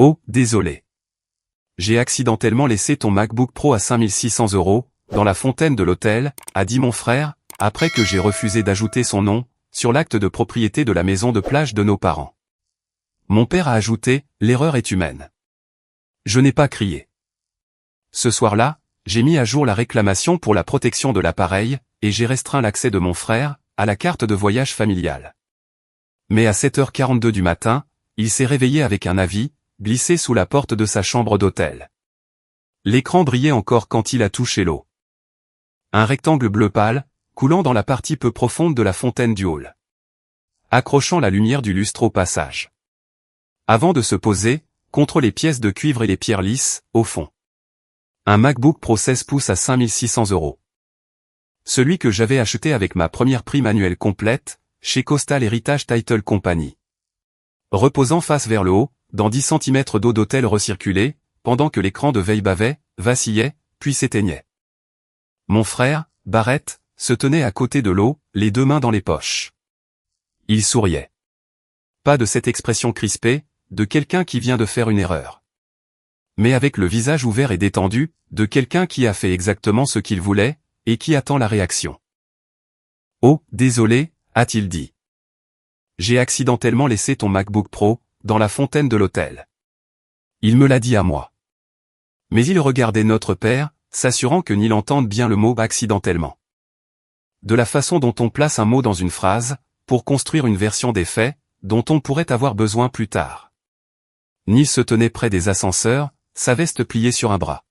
Oh, désolé. J'ai accidentellement laissé ton MacBook Pro à 5600 €, dans la fontaine de l'hôtel, a dit mon frère, après que j'ai refusé d'ajouter son nom, sur l'acte de propriété de la maison de plage de nos parents. Mon père a ajouté, l'erreur est humaine. Je n'ai pas crié. Ce soir-là, j'ai mis à jour la réclamation pour la protection de l'appareil, et j'ai restreint l'accès de mon frère, à la carte de voyage familiale. Mais à 7h42 du matin, il s'est réveillé avec un avis, glissé sous la porte de sa chambre d'hôtel. L'écran brillait encore quand il a touché l'eau. Un rectangle bleu pâle, coulant dans la partie peu profonde de la fontaine du hall. Accrochant la lumière du lustre au passage. Avant de se poser, contre les pièces de cuivre et les pierres lisses, au fond. Un MacBook Pro 16 pouces à 5600 €. Celui que j'avais acheté avec ma première prime annuelle complète, chez Coastal Heritage Title Company. Reposant face vers le haut, dans 10 cm d'eau d'hôtel recirculée, pendant que l'écran de veille bavait, vacillait, puis s'éteignait. Mon frère, Barrett, se tenait à côté de l'eau, les deux mains dans les poches. Il souriait. Pas de cette expression crispée, de quelqu'un qui vient de faire une erreur. Mais avec le visage ouvert et détendu, de quelqu'un qui a fait exactement ce qu'il voulait, et qui attend la réaction. Oh, désolé, a-t-il dit. J'ai accidentellement laissé ton MacBook Pro, dans la fontaine de l'hôtel. Il me l'a dit à moi. Mais il regardait notre père, s'assurant que Neil entende bien le mot accidentellement. De la façon dont on place un mot dans une phrase, pour construire une version des faits, dont on pourrait avoir besoin plus tard. Neil se tenait près des ascenseurs, sa veste pliée sur un bras.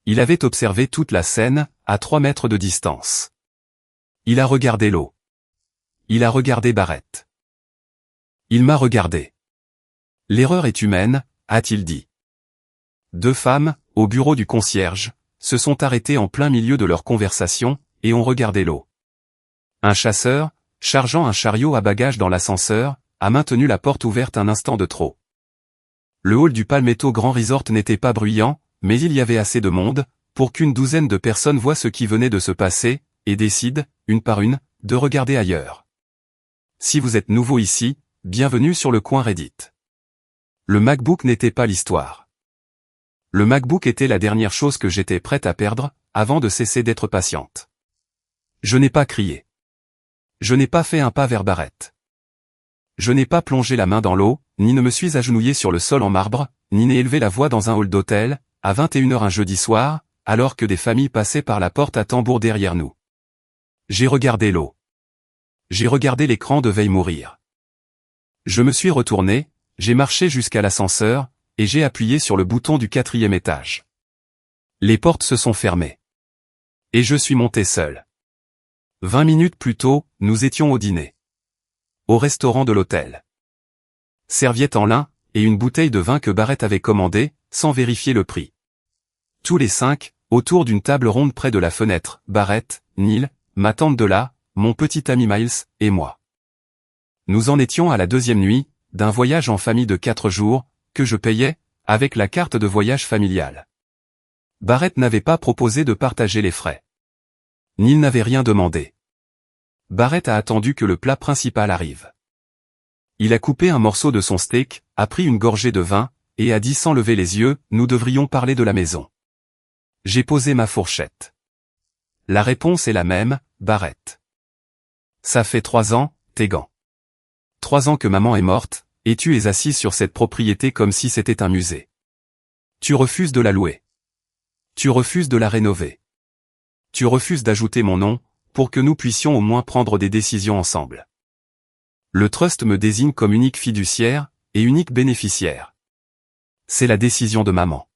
Il avait observé toute la scène, à 3 mètres de distance. Il a regardé l'eau. Il a regardé Barrett. Il m'a regardé. L'erreur est humaine, a-t-il dit. Deux femmes, au bureau du concierge, se sont arrêtées en plein milieu de leur conversation, et ont regardé l'eau. Un chasseur, chargeant un chariot à bagages dans l'ascenseur, a maintenu la porte ouverte un instant de trop. Le hall du Palmetto Grand Resort n'était pas bruyant, mais il y avait assez de monde, pour qu'une douzaine de personnes voient ce qui venait de se passer, et décident, une par une, de regarder ailleurs. Si vous êtes nouveau ici, bienvenue sur le coin Reddit. Le MacBook n'était pas l'histoire. Le MacBook était la dernière chose que j'étais prête à perdre, avant de cesser d'être patiente. Je n'ai pas crié. Je n'ai pas fait un pas vers Barrett. Je n'ai pas plongé la main dans l'eau, ni ne me suis agenouillé sur le sol en marbre, ni n'ai élevé la voix dans un hall d'hôtel, à 21h un jeudi soir, alors que des familles passaient par la porte à tambour derrière nous. J'ai regardé l'eau. J'ai regardé l'écran de veille mourir. Je me suis retourné, j'ai marché jusqu'à l'ascenseur, et j'ai appuyé sur le bouton du 4e étage. Les portes se sont fermées. Et je suis monté seul. 20 minutes plus tôt, nous étions au dîner. Au restaurant de l'hôtel. Serviette en lin, et une bouteille de vin que Barrett avait commandée, sans vérifier le prix. Tous les 5, autour d'une table ronde près de la fenêtre, Barrett, Neil, ma tante de là, mon petit ami Miles, et moi. Nous en étions à la 2e nuit, d'un voyage en famille de 4 jours, que je payais, avec la carte de voyage familiale. Barrett n'avait pas proposé de partager les frais. Neil n'avait rien demandé. Barrett a attendu que le plat principal arrive. Il a coupé un morceau de son steak, a pris une gorgée de vin, et a dit sans lever les yeux, nous devrions parler de la maison. J'ai posé ma fourchette. La réponse est la même, Barrett. Ça fait 3 ans, Tegan. 3 ans que maman est morte, et tu es assise sur cette propriété comme si c'était un musée. Tu refuses de la louer. Tu refuses de la rénover. Tu refuses d'ajouter mon nom, pour que nous puissions au moins prendre des décisions ensemble. Le trust me désigne comme unique fiduciaire, et unique bénéficiaire. C'est la décision de maman.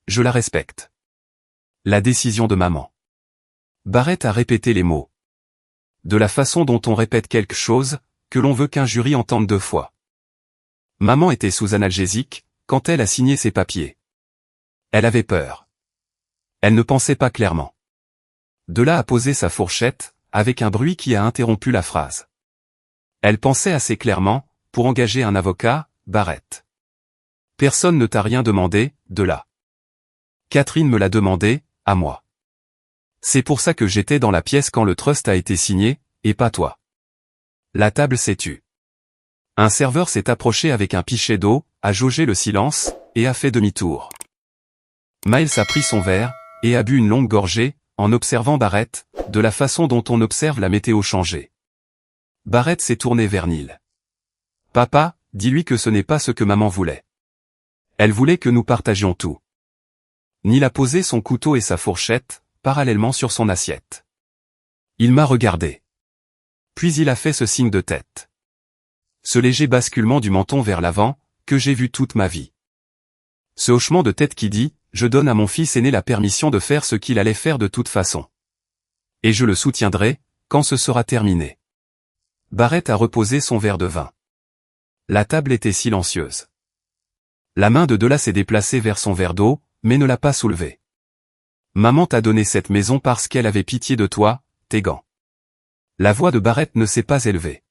Je la respecte. La décision de maman. Barrett a répété les mots. De la façon dont on répète quelque chose, que l'on veut qu'un jury entende 2 fois. Maman était sous analgésique, quand elle a signé ses papiers. Elle avait peur. Elle ne pensait pas clairement. De là a posé sa fourchette, avec un bruit qui a interrompu la phrase. Elle pensait assez clairement, pour engager un avocat, Barrett. Personne ne t'a rien demandé, de là. Catherine me l'a demandé, à moi. C'est pour ça que j'étais dans la pièce quand le trust a été signé, et pas toi. La table s'est tue. Un serveur s'est approché avec un pichet d'eau, a jaugé le silence, et a fait demi-tour. Miles a pris son verre, et a bu une longue gorgée, en observant Barrett, de la façon dont on observe la météo changer. Barrett s'est tourné vers Neil. « Papa, dis-lui que ce n'est pas ce que maman voulait. Elle voulait que nous partagions tout. » Neil a posé son couteau et sa fourchette, parallèlement sur son assiette. Il m'a regardé. Puis il a fait ce signe de tête. Ce léger basculement du menton vers l'avant, que j'ai vu toute ma vie. Ce hochement de tête qui dit, je donne à mon fils aîné la permission de faire ce qu'il allait faire de toute façon. Et je le soutiendrai, quand ce sera terminé. Barrett a reposé son verre de vin. La table était silencieuse. La main de Della s'est déplacée vers son verre d'eau, mais ne l'a pas soulevé. Maman t'a donné cette maison parce qu'elle avait pitié de toi, Tegan. La voix de Barrett ne s'est pas élevée.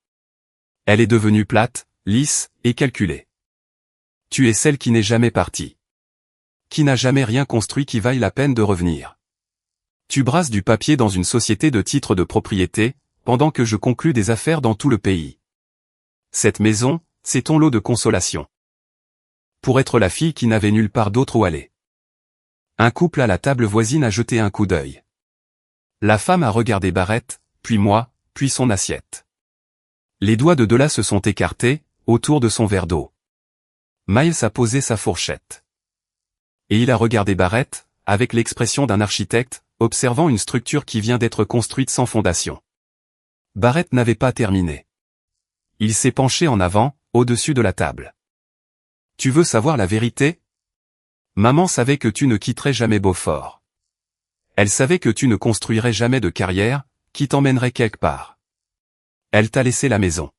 Elle est devenue plate, lisse, et calculée. Tu es celle qui n'est jamais partie. Qui n'a jamais rien construit qui vaille la peine de revenir. Tu brasses du papier dans une société de titres de propriété, pendant que je conclus des affaires dans tout le pays. Cette maison, c'est ton lot de consolation. Pour être la fille qui n'avait nulle part d'autre où aller. Un couple à la table voisine a jeté un coup d'œil. La femme a regardé Barrett, puis moi, puis son assiette. Les doigts de Della se sont écartés, autour de son verre d'eau. Miles a posé sa fourchette. Et il a regardé Barrett, avec l'expression d'un architecte, observant une structure qui vient d'être construite sans fondation. Barrett n'avait pas terminé. Il s'est penché en avant, au-dessus de la table. Tu veux savoir la vérité? Maman savait que tu ne quitterais jamais Beaufort. Elle savait que tu ne construirais jamais de carrière, qui t'emmènerait quelque part. Elle t'a laissé la maison.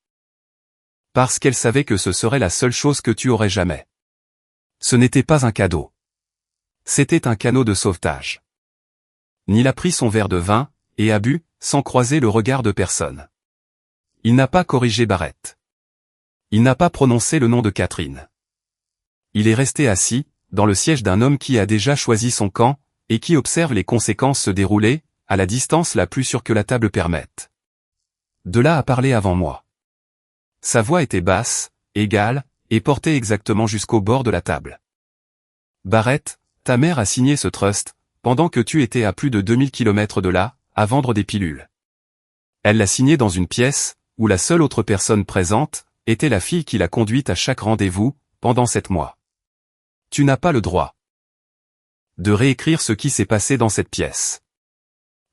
Parce qu'elle savait que ce serait la seule chose que tu aurais jamais. Ce n'était pas un cadeau. C'était un canot de sauvetage. Neil a pris son verre de vin, et a bu, sans croiser le regard de personne. Il n'a pas corrigé Barrett. Il n'a pas prononcé le nom de Catherine. Il est resté assis, dans le siège d'un homme qui a déjà choisi son camp, et qui observe les conséquences se dérouler, à la distance la plus sûre que la table permette. Della a parlé avant moi. Sa voix était basse, égale, et portait exactement jusqu'au bord de la table. Barrett, ta mère a signé ce trust, pendant que tu étais à plus de 2000 km de là, à vendre des pilules. Elle l'a signé dans une pièce, où la seule autre personne présente, était la fille qui l'a conduite à chaque rendez-vous, pendant 7 mois. Tu n'as pas le droit de réécrire ce qui s'est passé dans cette pièce.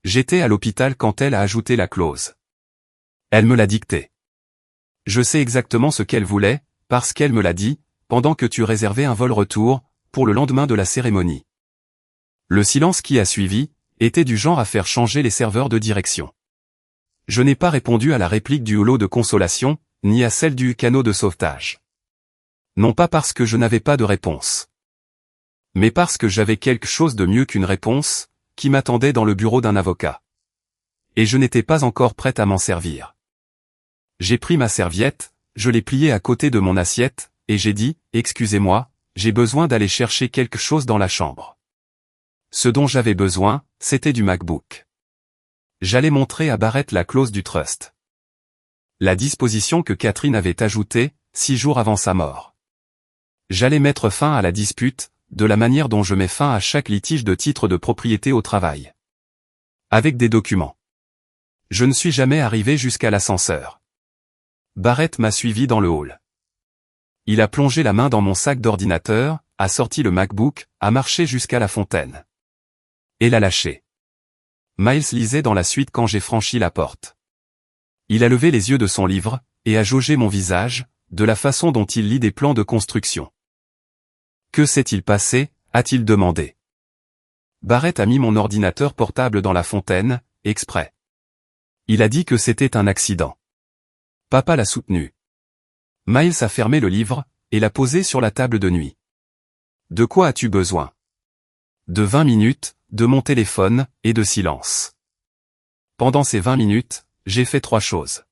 J'étais à l'hôpital quand elle a ajouté la clause. Elle me l'a dicté. Je sais exactement ce qu'elle voulait, parce qu'elle me l'a dit, pendant que tu réservais un vol retour, pour le lendemain de la cérémonie. Le silence qui a suivi, était du genre à faire changer les serveurs de direction. Je n'ai pas répondu à la réplique du holo de consolation, ni à celle du canot de sauvetage. Non pas parce que je n'avais pas de réponse. Mais parce que j'avais quelque chose de mieux qu'une réponse, qui m'attendait dans le bureau d'un avocat. Et je n'étais pas encore prête à m'en servir. J'ai pris ma serviette, je l'ai pliée à côté de mon assiette, et j'ai dit, excusez-moi, j'ai besoin d'aller chercher quelque chose dans la chambre. Ce dont j'avais besoin, c'était du MacBook. J'allais montrer à Barrett la clause du trust. La disposition que Catherine avait ajoutée, 6 jours avant sa mort. J'allais mettre fin à la dispute, de la manière dont je mets fin à chaque litige de titre de propriété au travail. Avec des documents. Je ne suis jamais arrivé jusqu'à l'ascenseur. Barrett m'a suivi dans le hall. Il a plongé la main dans mon sac d'ordinateur, a sorti le MacBook, a marché jusqu'à la fontaine. Et l'a lâché. Miles lisait dans la suite quand j'ai franchi la porte. Il a levé les yeux de son livre, et a jaugé mon visage, de la façon dont il lit des plans de construction. Que s'est-il passé, a-t-il demandé. Barrett a mis mon ordinateur portable dans la fontaine, exprès. Il a dit que c'était un accident. Papa l'a soutenu. Miles a fermé le livre, et l'a posé sur la table de nuit. De quoi as-tu besoin? De 20 minutes, de mon téléphone, et de silence. Pendant ces 20 minutes, j'ai fait 3 choses.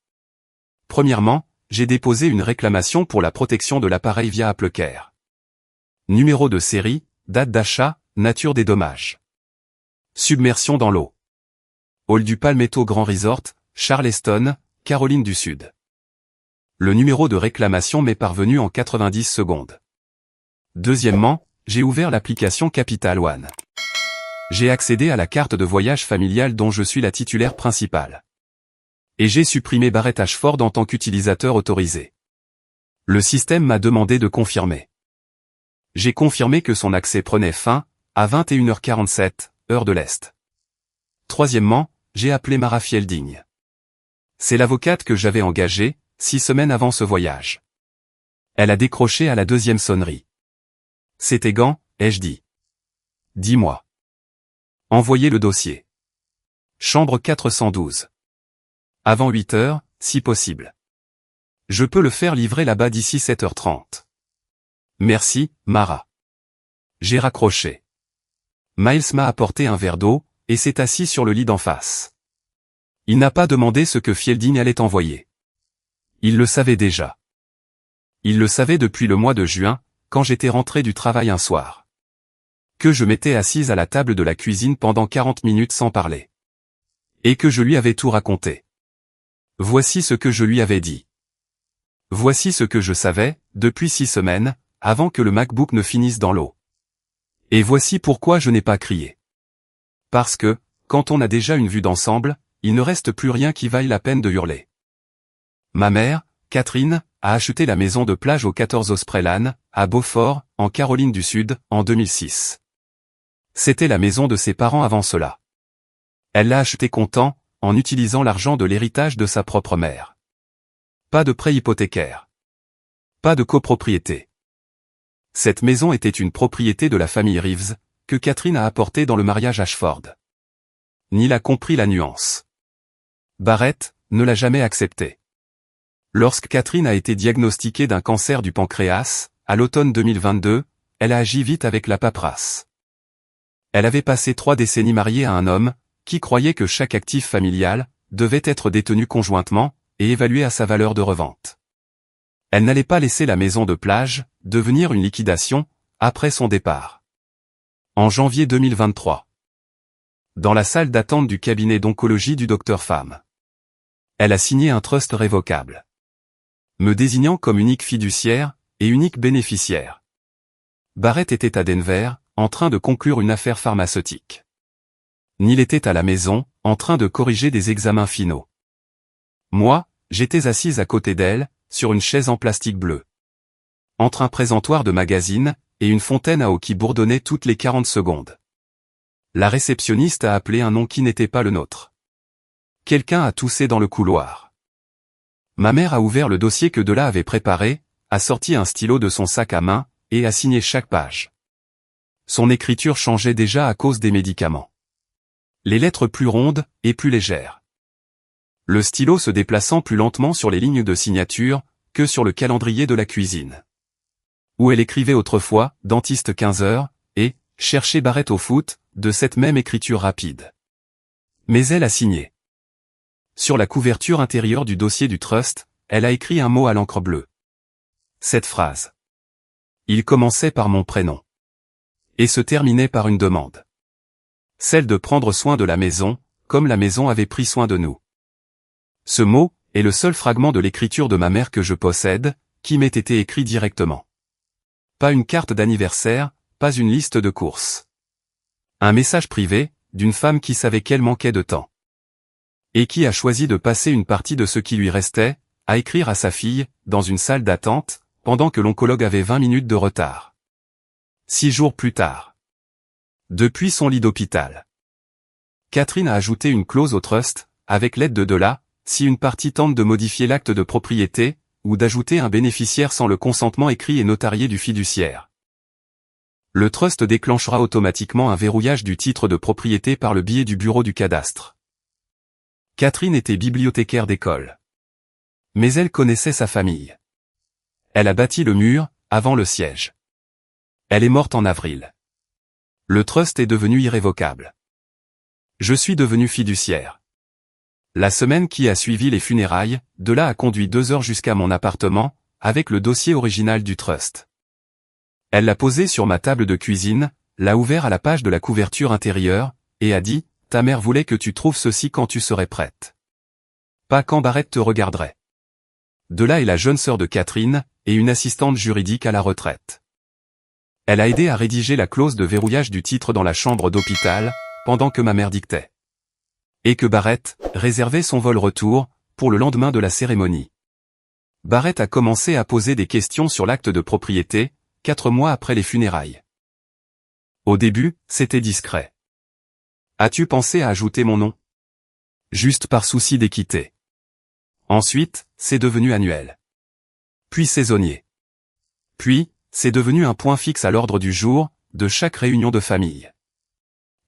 Premièrement, j'ai déposé une réclamation pour la protection de l'appareil via AppleCare. Numéro de série, date d'achat, nature des dommages. Submersion dans l'eau. Hall du Palmetto Grand Resort, Charleston, Caroline du Sud. le numéro de réclamation m'est parvenu en 90 secondes. Deuxièmement, j'ai ouvert l'application Capital One. J'ai accédé à la carte de voyage familiale dont je suis la titulaire principale. Et j'ai supprimé Barrett Ashford en tant qu'utilisateur autorisé. Le système m'a demandé de confirmer. J'ai confirmé que son accès prenait fin, à 21h47, heure de l'Est. Troisièmement, j'ai appelé Mara Fielding. C'est l'avocate que j'avais engagée, 6 semaines avant ce voyage. Elle a décroché à la deuxième sonnerie. C'était Gant, ai-je dit. Dis-moi. Envoyez le dossier. Chambre 412. Avant 8 heures, si possible. Je peux le faire livrer là-bas d'ici 7h30. Merci, Mara. J'ai raccroché. Miles m'a apporté un verre d'eau, et s'est assis sur le lit d'en face. Il n'a pas demandé ce que Fielding allait envoyer. Il le savait déjà. Il le savait depuis le mois de juin, quand j'étais rentré du travail un soir. Que je m'étais assise à la table de la cuisine pendant 40 minutes sans parler. Et que je lui avais tout raconté. Voici ce que je lui avais dit. Voici ce que je savais, depuis 6 semaines, avant que le MacBook ne finisse dans l'eau. Et voici pourquoi je n'ai pas crié. Parce que, quand on a déjà une vue d'ensemble, il ne reste plus rien qui vaille la peine de hurler. Ma mère, Catherine, a acheté la maison de plage au 14 Osprey Lane, à Beaufort, en Caroline du Sud, en 2006. C'était la maison de ses parents avant cela. Elle l'a achetée comptant, en utilisant l'argent de l'héritage de sa propre mère. Pas de prêt hypothécaire. Pas de copropriété. Cette maison était une propriété de la famille Reeves, que Catherine a apportée dans le mariage Ashford. Neil a compris la nuance. Barrett ne l'a jamais acceptée. Lorsque Catherine a été diagnostiquée d'un cancer du pancréas, à l'automne 2022, elle a agi vite avec la paperasse. Elle avait passé 3 décennies mariée à un homme, qui croyait que chaque actif familial devait être détenu conjointement, et évalué à sa valeur de revente. Elle n'allait pas laisser la maison de plage devenir une liquidation, après son départ. En janvier 2023. Dans la salle d'attente du cabinet d'oncologie du Dr Pham. Elle a signé un trust révocable. Me désignant comme unique fiduciaire, et unique bénéficiaire. Barrett était à Denver, en train de conclure une affaire pharmaceutique. Neil était à la maison, en train de corriger des examens finaux. Moi, j'étais assise à côté d'elle, sur une chaise en plastique bleu. Entre un présentoir de magazine, et une fontaine à eau qui bourdonnait toutes les 40 secondes. La réceptionniste a appelé un nom qui n'était pas le nôtre. Quelqu'un a toussé dans le couloir. Ma mère a ouvert le dossier que Della avait préparé, a sorti un stylo de son sac à main, et a signé chaque page. Son écriture changeait déjà à cause des médicaments. Les lettres plus rondes, et plus légères. Le stylo se déplaçant plus lentement sur les lignes de signature, que sur le calendrier de la cuisine. Où elle écrivait autrefois, dentiste 15 heures, et, cherchez Barrett au foot, de cette même écriture rapide. Mais elle a signé. Sur la couverture intérieure du dossier du trust, elle a écrit un mot à l'encre bleue. Cette phrase. Il commençait par mon prénom. Et se terminait par une demande. Celle de prendre soin de la maison, comme la maison avait pris soin de nous. Ce mot est le seul fragment de l'écriture de ma mère que je possède, qui m'ait été écrit directement. Pas une carte d'anniversaire, pas une liste de courses. Un message privé, d'une femme qui savait qu'elle manquait de temps. Et qui a choisi de passer une partie de ce qui lui restait, à écrire à sa fille, dans une salle d'attente, pendant que l'oncologue avait 20 minutes de retard. 6 jours plus tard. Depuis son lit d'hôpital. Catherine a ajouté une clause au trust, avec l'aide de Della, si une partie tente de modifier l'acte de propriété, ou d'ajouter un bénéficiaire sans le consentement écrit et notarié du fiduciaire. Le trust déclenchera automatiquement un verrouillage du titre de propriété par le biais du bureau du cadastre. Catherine était bibliothécaire d'école. Mais elle connaissait sa famille. Elle a bâti le mur, avant le siège. Elle est morte en avril. Le trust est devenu irrévocable. Je suis devenu fiduciaire. La semaine qui a suivi les funérailles, Della a conduit 2 heures jusqu'à mon appartement, avec le dossier original du trust. Elle l'a posé sur ma table de cuisine, l'a ouvert à la page de la couverture intérieure, et a dit, « Ta mère voulait que tu trouves ceci quand tu serais prête. Pas quand Barrett te regarderait. » Della est la jeune sœur de Catherine, et une assistante juridique à la retraite. Elle a aidé à rédiger la clause de verrouillage du titre dans la chambre d'hôpital, pendant que ma mère dictait. Et que Barrett réservait son vol retour, pour le lendemain de la cérémonie. Barrett a commencé à poser des questions sur l'acte de propriété, 4 mois après les funérailles. Au début, c'était discret. As-tu pensé à ajouter mon nom? Juste par souci d'équité. Ensuite, c'est devenu annuel. Puis saisonnier. Puis, c'est devenu un point fixe à l'ordre du jour, de chaque réunion de famille.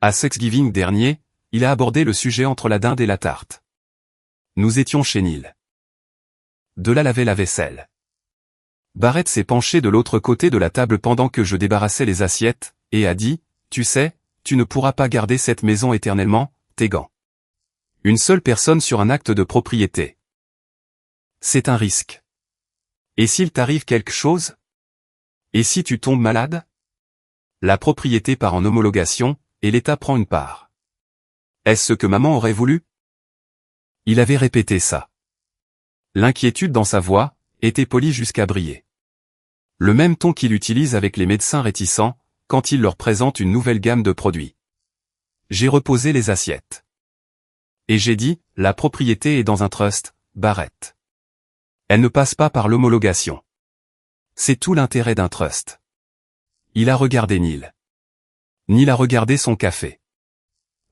À Thanksgiving dernier, il a abordé le sujet entre la dinde et la tarte. Nous étions chez Neil. Della lavait la vaisselle. Barrett s'est penché de l'autre côté de la table pendant que je débarrassais les assiettes, et a dit, « Tu sais, tu ne pourras pas garder cette maison éternellement, Tegan. Une seule personne sur un acte de propriété. C'est un risque. Et s'il t'arrive quelque chose? Et si tu tombes malade? La propriété part en homologation, et l'État prend une part. Est-ce ce que maman aurait voulu? » Il avait répété ça. L'inquiétude dans sa voix était polie jusqu'à briller. Le même ton qu'il utilise avec les médecins réticents, quand il leur présente une nouvelle gamme de produits. J'ai reposé les assiettes. Et j'ai dit, la propriété est dans un trust, Barrett. Elle ne passe pas par l'homologation. C'est tout l'intérêt d'un trust. Il a regardé Neil. Neil a regardé son café.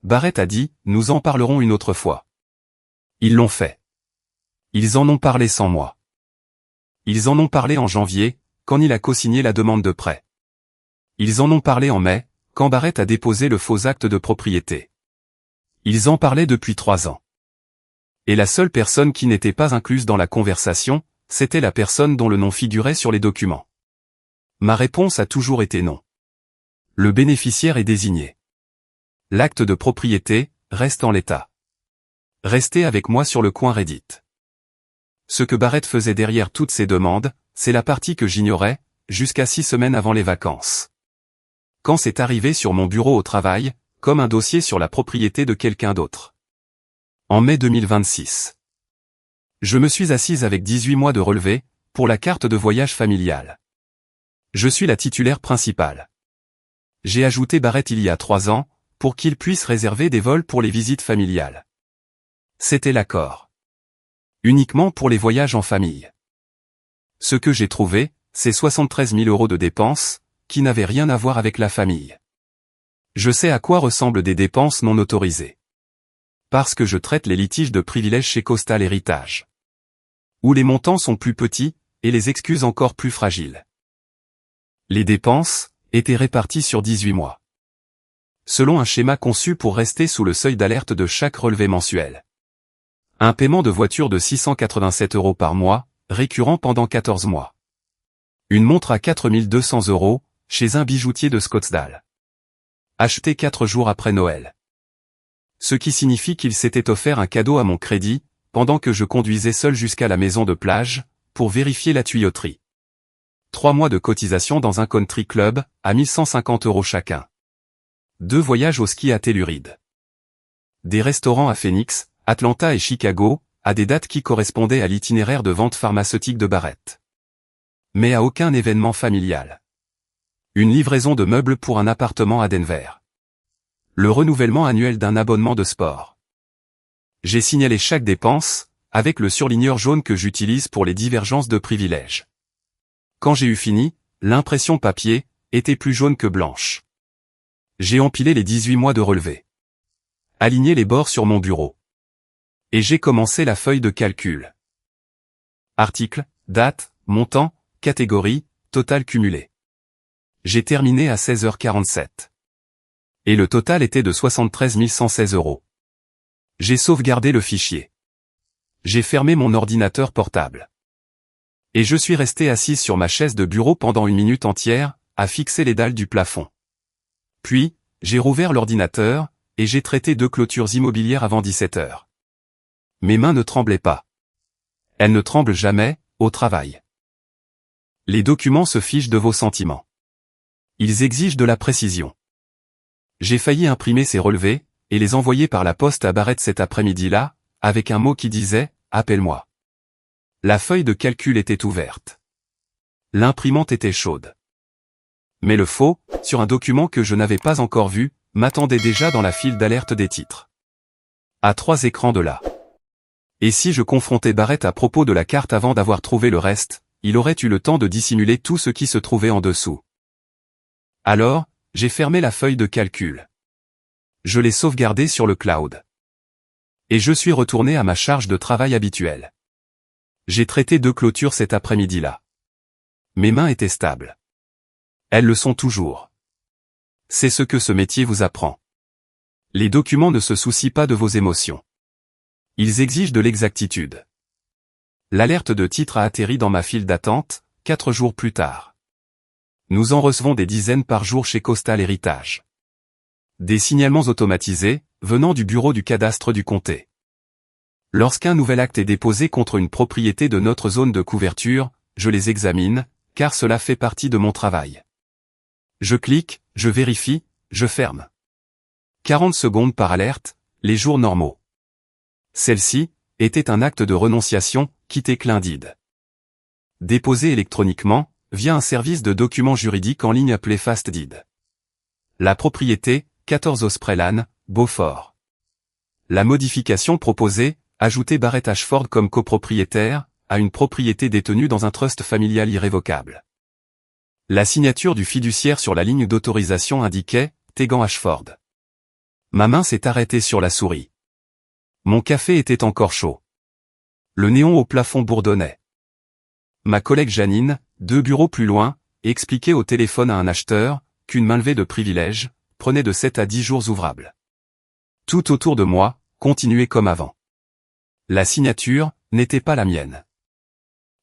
Barrett a dit, nous en parlerons une autre fois. Ils l'ont fait. Ils en ont parlé sans moi. Ils en ont parlé en janvier, quand Neil a co-signé la demande de prêt. Ils en ont parlé en mai, quand Barrett a déposé le faux acte de propriété. Ils en parlaient depuis 3 ans. Et la seule personne qui n'était pas incluse dans la conversation, c'était la personne dont le nom figurait sur les documents. Ma réponse a toujours été non. Le bénéficiaire est désigné. L'acte de propriété reste en l'état. Restez avec moi sur le coin Reddit. Ce que Barrett faisait derrière toutes ces demandes, c'est la partie que j'ignorais, jusqu'à 6 semaines avant les vacances. Quand c'est arrivé sur mon bureau au travail, comme un dossier sur la propriété de quelqu'un d'autre. En mai 2026. Je me suis assise avec 18 mois de relevé, pour la carte de voyage familiale. Je suis la titulaire principale. J'ai ajouté Barrett il y a 3 ans, pour qu'il puisse réserver des vols pour les visites familiales. C'était l'accord. Uniquement pour les voyages en famille. Ce que j'ai trouvé, c'est 73 000 € de dépenses, qui n'avaient rien à voir avec la famille. Je sais à quoi ressemblent des dépenses non autorisées. Parce que je traite les litiges de privilèges chez Coastal Héritage. Où les montants sont plus petits, et les excuses encore plus fragiles. Les dépenses étaient réparties sur 18 mois. Selon un schéma conçu pour rester sous le seuil d'alerte de chaque relevé mensuel. Un paiement de voiture de 687 € par mois, récurrent pendant 14 mois. Une montre à 4 200 €, chez un bijoutier de Scottsdale. Acheté 4 jours après Noël. Ce qui signifie qu'il s'était offert un cadeau à mon crédit, pendant que je conduisais seul jusqu'à la maison de plage, pour vérifier la tuyauterie. 3 mois de cotisation dans un country club, à 1150 € chacun. 2 voyages au ski à Telluride. Des restaurants à Phoenix, Atlanta et Chicago, à des dates qui correspondaient à l'itinéraire de vente pharmaceutique de Barrett. Mais à aucun événement familial. Une livraison de meubles pour un appartement à Denver. Le renouvellement annuel d'un abonnement de sport. J'ai signalé chaque dépense, avec le surligneur jaune que j'utilise pour les divergences de privilèges. Quand j'ai eu fini, l'impression papier était plus jaune que blanche. J'ai empilé les 18 mois de relevé. Aligné les bords sur mon bureau. Et j'ai commencé la feuille de calcul. Article, date, montant, catégorie, total cumulé. J'ai terminé à 16h47. Et le total était de 73 116 €. J'ai sauvegardé le fichier. J'ai fermé mon ordinateur portable. Et je suis resté assise sur ma chaise de bureau pendant 1 minute entière, à fixer les dalles du plafond. Puis, j'ai rouvert l'ordinateur, et j'ai traité 2 clôtures immobilières avant 17h. Mes mains ne tremblaient pas. Elles ne tremblent jamais, au travail. Les documents se fichent de vos sentiments. Ils exigent de la précision. J'ai failli imprimer ces relevés, et les envoyer par la poste à Barrett cet après-midi-là, avec un mot qui disait « Appelle-moi ». La feuille de calcul était ouverte. L'imprimante était chaude. Mais le faux, sur un document que je n'avais pas encore vu, m'attendait déjà dans la file d'alerte des titres. À 3 écrans de là. Et si je confrontais Barrett à propos de la carte avant d'avoir trouvé le reste, il aurait eu le temps de dissimuler tout ce qui se trouvait en dessous. Alors, j'ai fermé la feuille de calcul. Je l'ai sauvegardée sur le cloud. Et je suis retourné à ma charge de travail habituelle. J'ai traité 2 clôtures cet après-midi-là. Mes mains étaient stables. Elles le sont toujours. C'est ce que ce métier vous apprend. Les documents ne se soucient pas de vos émotions. Ils exigent de l'exactitude. L'alerte de titre a atterri dans ma file d'attente, 4 jours plus tard. Nous en recevons des dizaines par jour chez Coastal Héritage. Des signalements automatisés, venant du bureau du cadastre du comté. Lorsqu'un nouvel acte est déposé contre une propriété de notre zone de couverture, je les examine, car cela fait partie de mon travail. Je clique, je vérifie, je ferme. 40 secondes par alerte, les jours normaux. Celle-ci était un acte de renonciation, quitté Clindide. Déposé électroniquement, via un service de documents juridiques en ligne appelé FastDeed. La propriété, 14 Osprey Lane, Beaufort. La modification proposée, ajouter Barrett Ashford comme copropriétaire, à une propriété détenue dans un trust familial irrévocable. La signature du fiduciaire sur la ligne d'autorisation indiquait « Tegan Ashford ». Ma main s'est arrêtée sur la souris. Mon café était encore chaud. Le néon au plafond bourdonnait. Ma collègue Janine, 2 bureaux plus loin, expliquait au téléphone à un acheteur qu'une mainlevée de privilèges prenait de 7 à 10 jours ouvrables. Tout autour de moi, continuait comme avant. La signature n'était pas la mienne.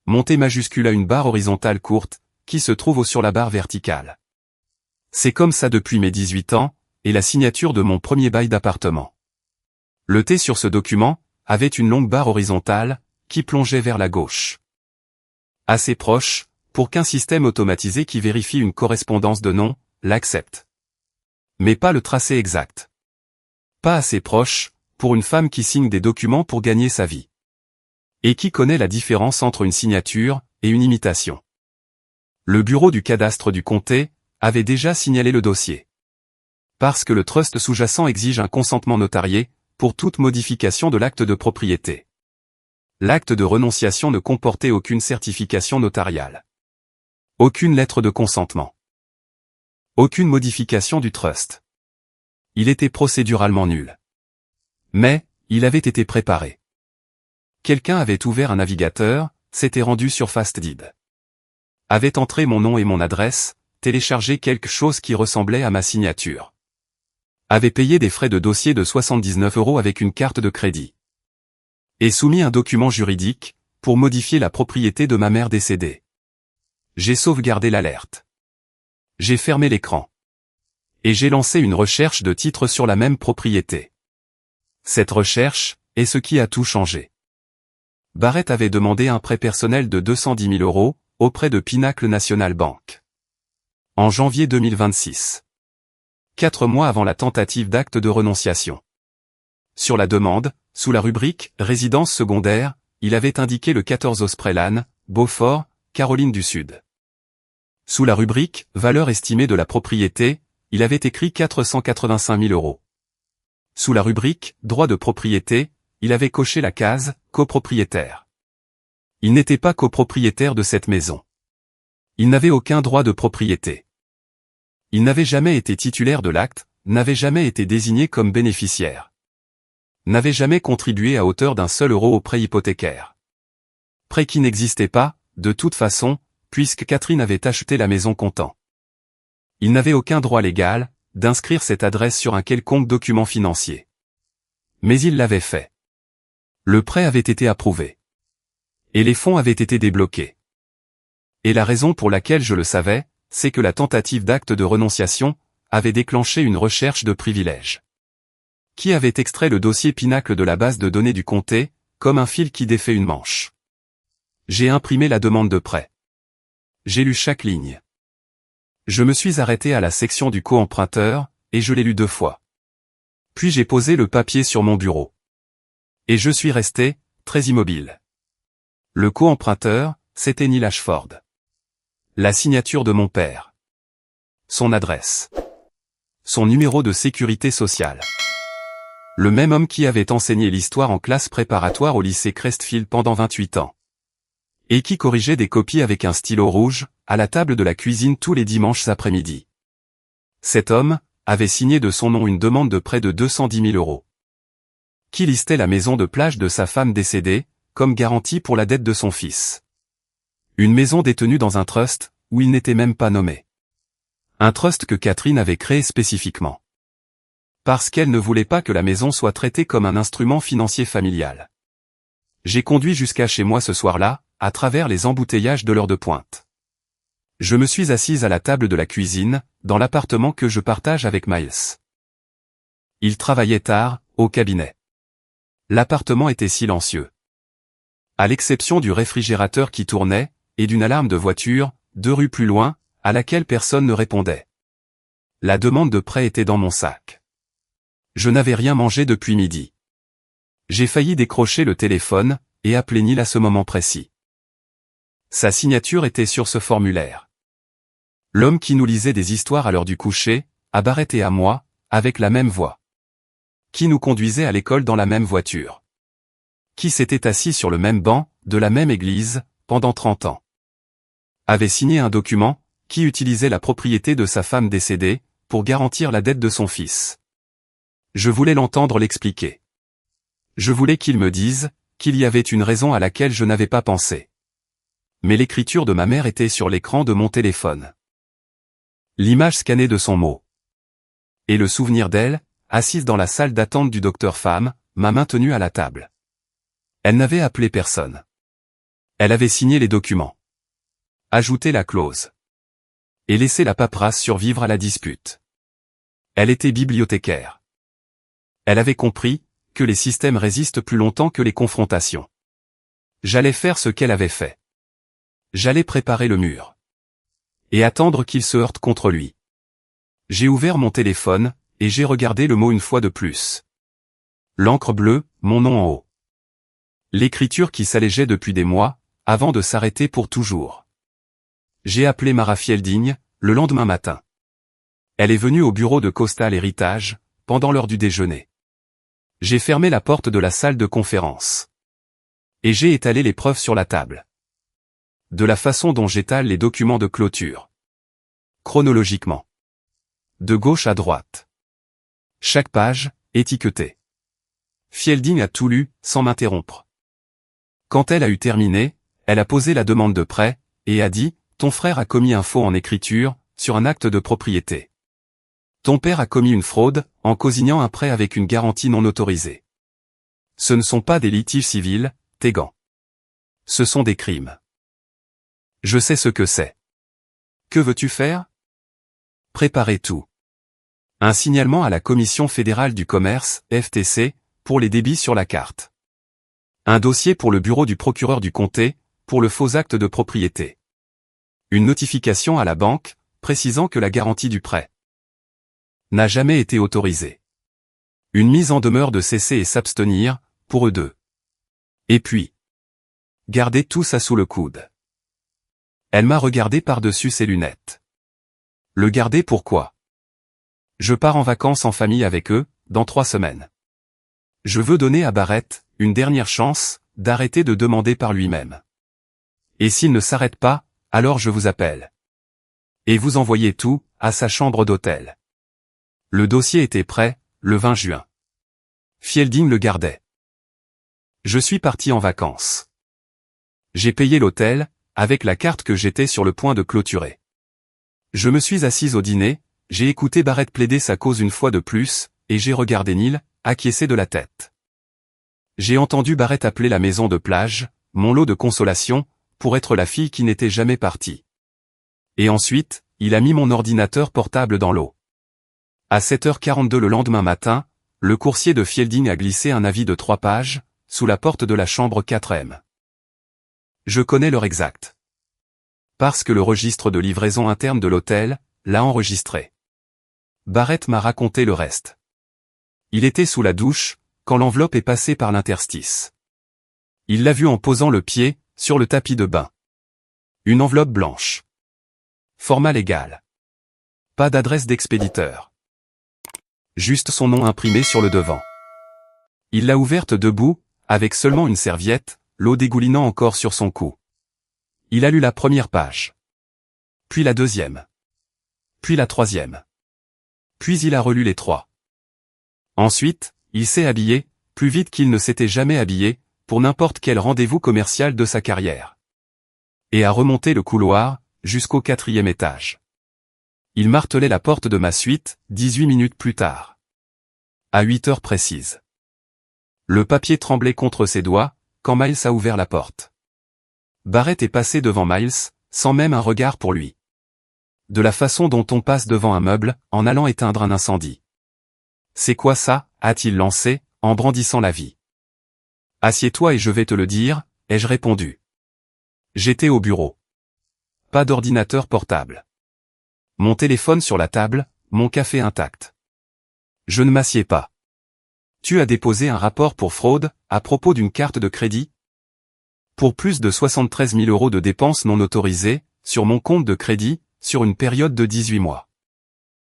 Montée majuscule à une barre horizontale courte, qui se trouve sur la barre verticale. C'est comme ça depuis mes 18 ans, et la signature de mon premier bail d'appartement. Le T sur ce document avait une longue barre horizontale, qui plongeait vers la gauche. Assez proche, pour qu'un système automatisé qui vérifie une correspondance de nom, l'accepte. Mais pas le tracé exact. Pas assez proche, pour une femme qui signe des documents pour gagner sa vie. Et qui connaît la différence entre une signature et une imitation. Le bureau du cadastre du comté avait déjà signalé le dossier. Parce que le trust sous-jacent exige un consentement notarié pour toute modification de l'acte de propriété. L'acte de renonciation ne comportait aucune certification notariale. Aucune lettre de consentement. Aucune modification du trust. Il était procéduralement nul. Mais, il avait été préparé. Quelqu'un avait ouvert un navigateur, s'était rendu sur FastDeed. Avait entré mon nom et mon adresse, téléchargé quelque chose qui ressemblait à ma signature. Avait payé des frais de dossier de 79 € avec une carte de crédit. Et soumis un document juridique, pour modifier la propriété de ma mère décédée. J'ai sauvegardé l'alerte. J'ai fermé l'écran. Et j'ai lancé une recherche de titres sur la même propriété. Cette recherche est ce qui a tout changé. Barrett avait demandé un prêt personnel de 210 000 € auprès de Pinnacle National Bank. En janvier 2026. 4 mois avant la tentative d'acte de renonciation. Sur la demande, sous la rubrique « Résidence secondaire », il avait indiqué le 14 Osprey Lane, Beaufort, Caroline du Sud. Sous la rubrique « Valeur estimée de la propriété », il avait écrit 485 000 €. Sous la rubrique « Droit de propriété », il avait coché la case « Copropriétaire ». Il n'était pas copropriétaire de cette maison. Il n'avait aucun droit de propriété. Il n'avait jamais été titulaire de l'acte, n'avait jamais été désigné comme bénéficiaire. N'avait jamais contribué à hauteur d'un seul euro au prêt hypothécaire. Prêt qui n'existait pas, de toute façon, puisque Catherine avait acheté la maison comptant. Il n'avait aucun droit légal d'inscrire cette adresse sur un quelconque document financier. Mais il l'avait fait. Le prêt avait été approuvé. Et les fonds avaient été débloqués. Et la raison pour laquelle je le savais, c'est que la tentative d'acte de renonciation avait déclenché une recherche de privilèges. Qui avait extrait le dossier Pinnacle de la base de données du comté, comme un fil qui défait une manche. J'ai imprimé la demande de prêt. J'ai lu chaque ligne. Je me suis arrêté à la section du co-emprunteur, et je l'ai lu 2 fois. Puis j'ai posé le papier sur mon bureau. Et je suis resté, très immobile. Le co-emprunteur, c'était Neil Ashford. La signature de mon père. Son adresse. Son numéro de sécurité sociale. Le même homme qui avait enseigné l'histoire en classe préparatoire au lycée Crestfield pendant 28 ans. Et qui corrigeait des copies avec un stylo rouge, à la table de la cuisine tous les dimanches après-midi. Cet homme avait signé de son nom une demande de prêt de 210 000 €. Qui listait la maison de plage de sa femme décédée, comme garantie pour la dette de son fils. Une maison détenue dans un trust, où il n'était même pas nommé. Un trust que Catherine avait créé spécifiquement. Parce qu'elle ne voulait pas que la maison soit traitée comme un instrument financier familial. J'ai conduit jusqu'à chez moi ce soir-là, à travers les embouteillages de l'heure de pointe. Je me suis assise à la table de la cuisine, dans l'appartement que je partage avec Miles. Il travaillait tard, au cabinet. L'appartement était silencieux. À l'exception du réfrigérateur qui tournait, et d'une alarme de voiture, 2 rues plus loin, à laquelle personne ne répondait. La demande de prêt était dans mon sac. Je n'avais rien mangé depuis midi. J'ai failli décrocher le téléphone, et appeler Neil à ce moment précis. Sa signature était sur ce formulaire. L'homme qui nous lisait des histoires à l'heure du coucher, à Barrett et à moi, avec la même voix. Qui nous conduisait à l'école dans la même voiture. Qui s'était assis sur le même banc, de la même église, pendant 30 ans. Avait signé un document, qui utilisait la propriété de sa femme décédée, pour garantir la dette de son fils. Je voulais l'entendre l'expliquer. Je voulais qu'il me dise, qu'il y avait une raison à laquelle je n'avais pas pensé. Mais l'écriture de ma mère était sur l'écran de mon téléphone. L'image scannée de son mot. Et le souvenir d'elle, assise dans la salle d'attente du docteur Femme, m'a maintenu à la table. Elle n'avait appelé personne. Elle avait signé les documents. Ajouté la clause. Et laissé la paperasse survivre à la dispute. Elle était bibliothécaire. Elle avait compris que les systèmes résistent plus longtemps que les confrontations. J'allais faire ce qu'elle avait fait. J'allais préparer le mur. Et attendre qu'il se heurte contre lui. J'ai ouvert mon téléphone, et j'ai regardé le mot une fois de plus. L'encre bleue, mon nom en haut. L'écriture qui s'allégeait depuis des mois, avant de s'arrêter pour toujours. J'ai appelé Mara Fielding, le lendemain matin. Elle est venue au bureau de Coastal Heritage, pendant l'heure du déjeuner. J'ai fermé la porte de la salle de conférence. Et j'ai étalé les preuves sur la table. De la façon dont j'étale les documents de clôture. Chronologiquement. De gauche à droite. Chaque page, étiquetée. Fielding a tout lu, sans m'interrompre. Quand elle a eu terminé, elle a posé la demande de prêt, et a dit, « Ton frère a commis un faux en écriture, sur un acte de propriété. Ton père a commis une fraude, en cosignant un prêt avec une garantie non autorisée. Ce ne sont pas des litiges civils, Tegan. Ce sont des crimes. Je sais ce que c'est. Que veux-tu faire? Préparer tout. Un signalement à la Commission fédérale du commerce, FTC, pour les débits sur la carte. Un dossier pour le bureau du procureur du comté, pour le faux acte de propriété. Une notification à la banque, précisant que la garantie du prêt n'a jamais été autorisée. Une mise en demeure de cesser et s'abstenir, pour eux deux. Et puis, garder tout ça sous le coude. Elle m'a regardé par-dessus ses lunettes. Le garder pourquoi? Je pars en vacances en famille avec eux, dans 3 semaines. Je veux donner à Barrett, une dernière chance, d'arrêter de demander par lui-même. Et s'il ne s'arrête pas, alors je vous appelle. Et vous envoyez tout, à sa chambre d'hôtel. Le dossier était prêt, le 20 juin. Fielding le gardait. Je suis parti en vacances. J'ai payé l'hôtel, avec la carte que j'étais sur le point de clôturer. Je me suis assise au dîner, j'ai écouté Barrett plaider sa cause une fois de plus, et j'ai regardé Neil, acquiescer de la tête. J'ai entendu Barrett appeler la maison de plage, mon lot de consolation, pour être la fille qui n'était jamais partie. Et ensuite, il a mis mon ordinateur portable dans l'eau. À 7h42 le lendemain matin, le coursier de Fielding a glissé un avis de 3 pages, sous la porte de la chambre 4e. Je connais l'heure exacte. Parce que le registre de livraison interne de l'hôtel l'a enregistré. Barrett m'a raconté le reste. Il était sous la douche, quand l'enveloppe est passée par l'interstice. Il l'a vu en posant le pied sur le tapis de bain. Une enveloppe blanche. Format légal. Pas d'adresse d'expéditeur. Juste son nom imprimé sur le devant. Il l'a ouverte debout, avec seulement une serviette, l'eau dégoulinant encore sur son cou. Il a lu la première page. Puis la deuxième. Puis la troisième. Puis il a relu les trois. Ensuite, il s'est habillé, plus vite qu'il ne s'était jamais habillé, pour n'importe quel rendez-vous commercial de sa carrière. Et a remonté le couloir, jusqu'au 4e étage. Il martelait la porte de ma suite, 18 minutes plus tard. À 8 heures précises. Le papier tremblait contre ses doigts, quand Miles a ouvert la porte. Barrett est passé devant Miles, sans même un regard pour lui. De la façon dont on passe devant un meuble, en allant éteindre un incendie. « C'est quoi ça ?» a-t-il lancé, en brandissant la vie. « Assieds-toi et je vais te le dire », ai-je répondu. J'étais au bureau. Pas d'ordinateur portable. Mon téléphone sur la table, mon café intact. Je ne m'assieds pas. Tu as déposé un rapport pour fraude, à propos d'une carte de crédit? Pour plus de 73 000 € de dépenses non autorisées, sur mon compte de crédit, sur une période de 18 mois.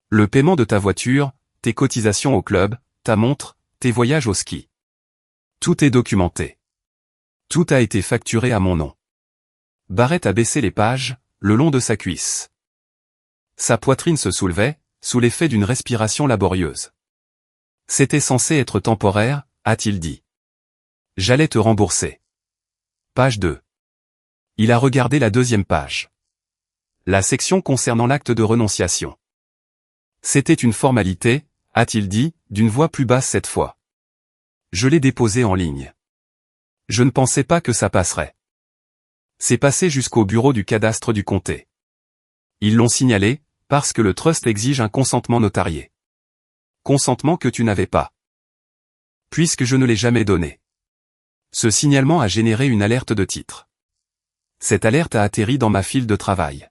Le paiement de ta voiture, tes cotisations au club, ta montre, tes voyages au ski. Tout est documenté. Tout a été facturé à mon nom. Barrett a baissé les pages, le long de sa cuisse. Sa poitrine se soulevait, sous l'effet d'une respiration laborieuse. C'était censé être temporaire, a-t-il dit. J'allais te rembourser. Page 2. Il a regardé la deuxième page. La section concernant l'acte de renonciation. C'était une formalité, a-t-il dit, d'une voix plus basse cette fois. Je l'ai déposé en ligne. Je ne pensais pas que ça passerait. C'est passé jusqu'au bureau du cadastre du comté. Ils l'ont signalé, parce que le trust exige un consentement notarié. Consentement que tu n'avais pas. Puisque je ne l'ai jamais donné. Ce signalement a généré une alerte de titre. Cette alerte a atterri dans ma file de travail.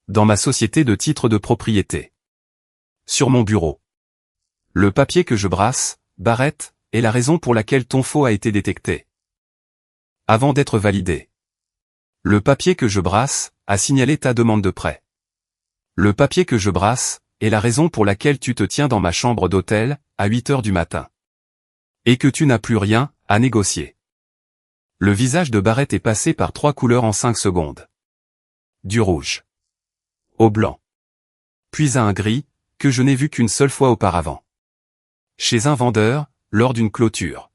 Dans ma société de titres de propriété. Sur mon bureau. Le papier que je brasse, Barrett, est la raison pour laquelle ton faux a été détecté. Avant d'être validé. Le papier que je brasse, a signalé ta demande de prêt. Le papier que je brasse, est la raison pour laquelle tu te tiens dans ma chambre d'hôtel, à 8 heures du matin. Et que tu n'as plus rien, à négocier. Le visage de Barrett est passé par 3 couleurs en 5 secondes. Du rouge. Au blanc. Puis à un gris, que je n'ai vu qu'une seule fois auparavant. Chez un vendeur, lors d'une clôture.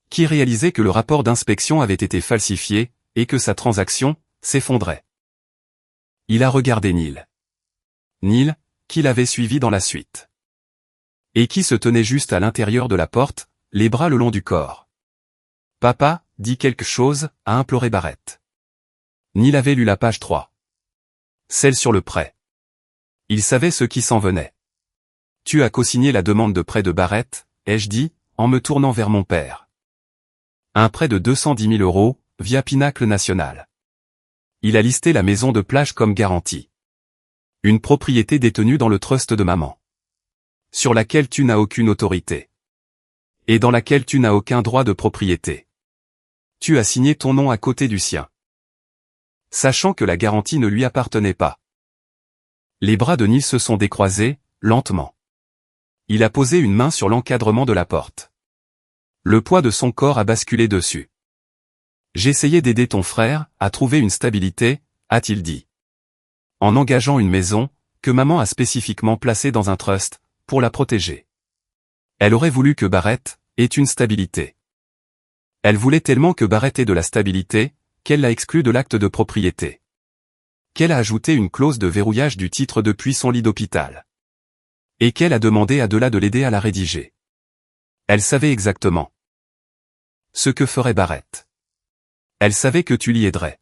Qui réalisait que le rapport d'inspection avait été falsifié, et que sa transaction, s'effondrait. Il a regardé Neil. Neil, qui l'avait suivi dans la suite. Et qui se tenait juste à l'intérieur de la porte, les bras le long du corps. Papa, dis quelque chose, a imploré Barrett. Neil avait lu la page 3. Celle sur le prêt. Il savait ce qui s'en venait. Tu as co-signé la demande de prêt de Barrett, ai-je dit, en me tournant vers mon père. Un prêt de 210 000 €, via Pinacle National. Il a listé la maison de plage comme garantie. Une propriété détenue dans le trust de maman. Sur laquelle tu n'as aucune autorité. Et dans laquelle tu n'as aucun droit de propriété. Tu as signé ton nom à côté du sien. Sachant que la garantie ne lui appartenait pas. Les bras de Neil se sont décroisés, lentement. Il a posé une main sur l'encadrement de la porte. Le poids de son corps a basculé dessus. J'essayais d'aider ton frère à trouver une stabilité, a-t-il dit. En engageant une maison, que maman a spécifiquement placée dans un trust, pour la protéger. Elle aurait voulu que Barrett ait une stabilité. Elle voulait tellement que Barrett ait de la stabilité, qu'elle l'a exclu de l'acte de propriété. Qu'elle a ajouté une clause de verrouillage du titre depuis son lit d'hôpital. Et qu'elle a demandé à Dela de l'aider à la rédiger. Elle savait exactement ce que ferait Barrett. Elle savait que tu l'y aiderais.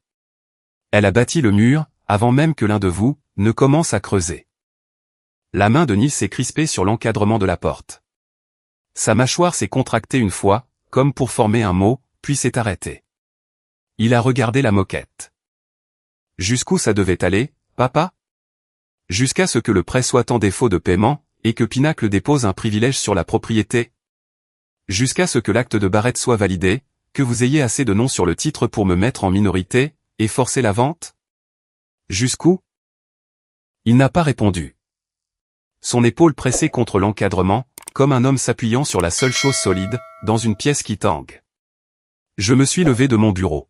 Elle a bâti le mur, avant même que l'un de vous ne commence à creuser. La main de Neil s'est crispée sur l'encadrement de la porte. Sa mâchoire s'est contractée une fois, comme pour former un mot, puis s'est arrêtée. Il a regardé la moquette. Jusqu'où ça devait aller, papa? Jusqu'à ce que le prêt soit en défaut de paiement, et que Pinacle dépose un privilège sur la propriété. Jusqu'à ce que l'acte de Barrett soit validé, que vous ayez assez de noms sur le titre pour me mettre en minorité, et forcer la vente? Jusqu'où? Il n'a pas répondu. Son épaule pressée contre l'encadrement, comme un homme s'appuyant sur la seule chose solide, dans une pièce qui tangue. Je me suis levé de mon bureau.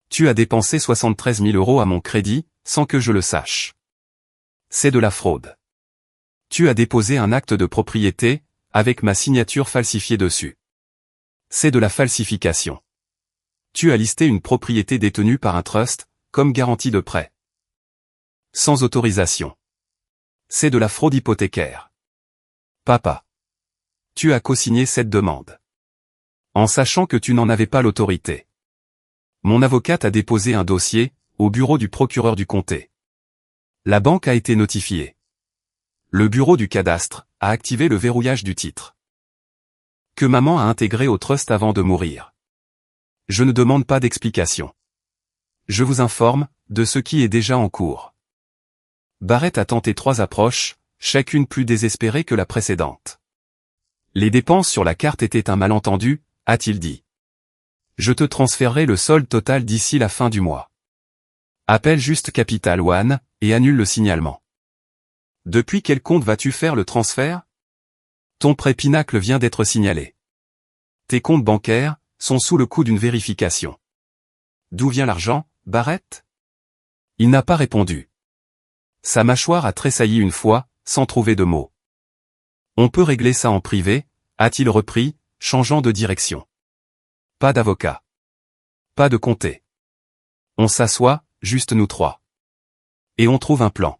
Tu as dépensé 73 000 € à mon crédit, sans que je le sache. C'est de la fraude. Tu as déposé un acte de propriété, avec ma signature falsifiée dessus. C'est de la falsification. Tu as listé une propriété détenue par un trust, comme garantie de prêt. Sans autorisation. C'est de la fraude hypothécaire. Papa. Tu as co-signé cette demande. En sachant que tu n'en avais pas l'autorité. Mon avocate a déposé un dossier, au bureau du procureur du comté. La banque a été notifiée. Le bureau du cadastre a activé le verrouillage du titre. Que maman a intégré au trust avant de mourir. Je ne demande pas d'explication. Je vous informe de ce qui est déjà en cours. Barrett a tenté 3 approches, chacune plus désespérée que la précédente. Les dépenses sur la carte étaient un malentendu, a-t-il dit. Je te transférerai le solde total d'ici la fin du mois. Appelle juste Capital One, et annule le signalement. Depuis quel compte vas-tu faire le transfert? Ton prêt Pinacle vient d'être signalé. Tes comptes bancaires sont sous le coup d'une vérification. D'où vient l'argent, Barrett? Il n'a pas répondu. Sa mâchoire a tressailli une fois, sans trouver de mots. On peut régler ça en privé, a-t-il repris, changeant de direction. Pas d'avocat. Pas de comté. On s'assoit, juste nous 3. Et on trouve un plan.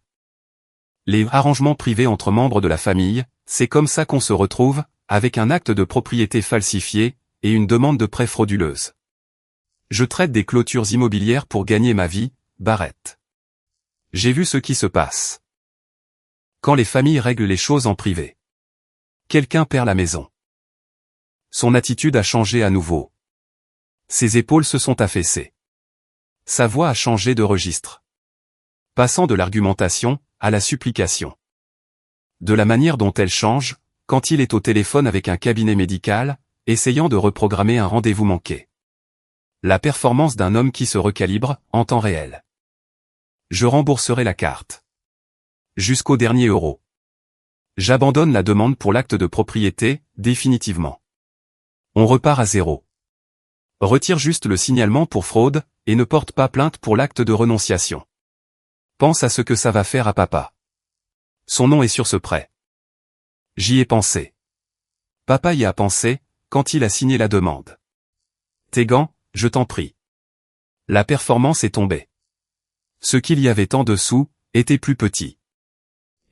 Les arrangements privés entre membres de la famille, c'est comme ça qu'on se retrouve, avec un acte de propriété falsifié, et une demande de prêt frauduleuse. Je traite des clôtures immobilières pour gagner ma vie, Barrett. J'ai vu ce qui se passe. Quand les familles règlent les choses en privé. Quelqu'un perd la maison. Son attitude a changé à nouveau. Ses épaules se sont affaissées. Sa voix a changé de registre. Passant de l'argumentation, à la supplication. De la manière dont elle change, quand il est au téléphone avec un cabinet médical, essayant de reprogrammer un rendez-vous manqué. La performance d'un homme qui se recalibre, en temps réel. Je rembourserai la carte. Jusqu'au dernier euro. J'abandonne la demande pour l'acte de propriété, définitivement. On repart à zéro. Retire juste le signalement pour fraude, et ne porte pas plainte pour l'acte de renonciation. Pense à ce que ça va faire à papa. Son nom est sur ce prêt. J'y ai pensé. Papa y a pensé, quand il a signé la demande. Tes gants, je t'en prie. La performance est tombée. Ce qu'il y avait en dessous, était plus petit.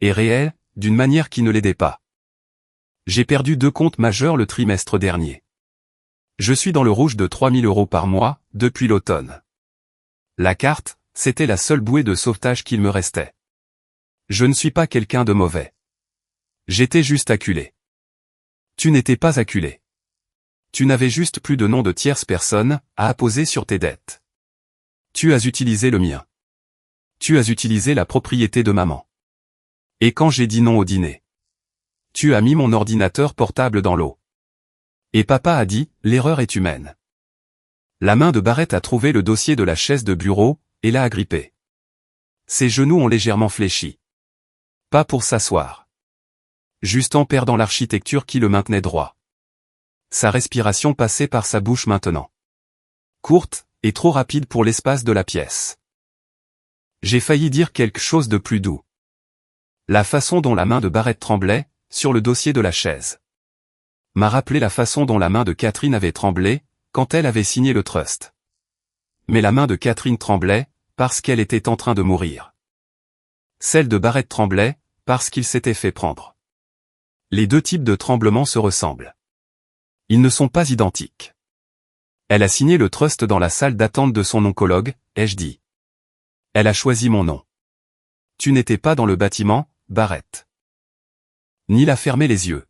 Et réel, d'une manière qui ne l'aidait pas. J'ai perdu 2 comptes majeurs le trimestre dernier. Je suis dans le rouge de 3 000 € par mois, depuis l'automne. La carte, c'était la seule bouée de sauvetage qu'il me restait. Je ne suis pas quelqu'un de mauvais. J'étais juste acculé. Tu n'étais pas acculé. Tu n'avais juste plus de nom de tierce personne à apposer sur tes dettes. Tu as utilisé le mien. Tu as utilisé la propriété de maman. Et quand j'ai dit non au dîner, tu as mis mon ordinateur portable dans l'eau. Et papa a dit, l'erreur est humaine. La main de Barrett a trouvé le dossier de la chaise de bureau, et l'a agrippé. Ses genoux ont légèrement fléchi. Pas pour s'asseoir. Juste en perdant l'architecture qui le maintenait droit. Sa respiration passait par sa bouche maintenant. Courte, et trop rapide pour l'espace de la pièce. J'ai failli dire quelque chose de plus doux. La façon dont la main de Barrett tremblait, sur le dossier de la chaise, m'a rappelé la façon dont la main de Catherine avait tremblé, quand elle avait signé le trust. Mais la main de Catherine tremblait, parce qu'elle était en train de mourir. Celle de Barrett tremblait, parce qu'il s'était fait prendre. Les 2 types de tremblements se ressemblent. Ils ne sont pas identiques. Elle a signé le trust dans la salle d'attente de son oncologue, ai-je dit. Elle a choisi mon nom. Tu n'étais pas dans le bâtiment, Barrett. Neil a fermé les yeux.